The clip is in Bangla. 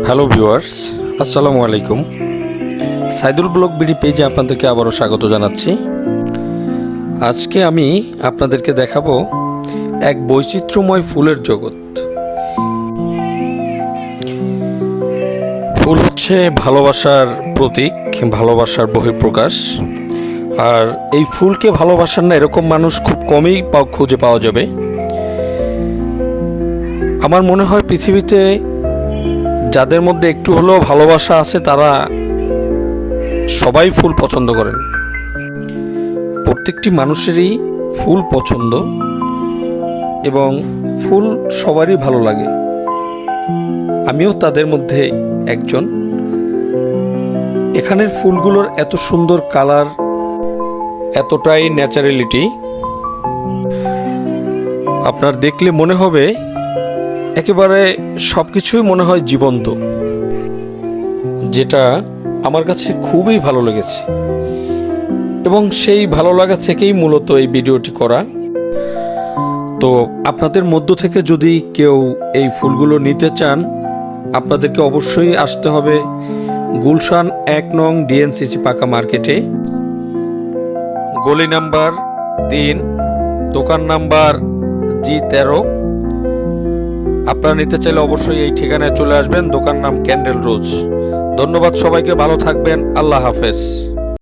হ্যালো ভিউয়ার্স, আসসালামু আলাইকুম। সাইদুল ব্লগ বিডি পেজে আপনাদেরকে আবারও স্বাগত জানাচ্ছি। আজকে আমি আপনাদেরকে দেখাবো এক বৈচিত্র্যময় ফুলের জগৎ। ফুল হচ্ছে ভালোবাসার প্রতীক, ভালোবাসার বহিঃপ্রকাশ। আর এই ফুলকে ভালোবাসার না এরকম মানুষ খুব কমই খুঁজে পাওয়া যাবে। আমার মনে হয় পৃথিবীতে যাদের মধ্যে একটু হলেও ভালোবাসা আছে তারা সবাই ফুল পছন্দ করেন। প্রত্যেকটি মানুষেরই ফুল পছন্দ এবং ফুল সবারই ভালো লাগে। আমিও তাদের মধ্যে একজন। এখানের ফুলগুলোর এত সুন্দর কালার, এতটাই ন্যাচারালিটি, আপনার দেখলে মনে হবে একেবারে সবকিছুই মনে হয় জীবন্ত, যেটা আমার কাছে খুবই ভালো লেগেছে এবং সেই ভালো লাগা থেকেই মূলত এই ভিডিওটি করা। তো আপনাদের মধ্য থেকে যদি কেউ এই ফুলগুলো নিতে চান, আপনাদেরকে অবশ্যই আসতে হবে গুলশান 1 নং ডিএনসিসি পাকা মার্কেটে, গলি নাম্বার 3, দোকান নাম্বার G13। আপনারা নিতে চাইলে অবশ্যই এই ঠিকানায় চলে আসবেন। দোকান নাম ক্যান্ডেল রোজ। ধন্যবাদ সবাইকে, ভালো থাকবেন। আল্লাহ হাফেজ।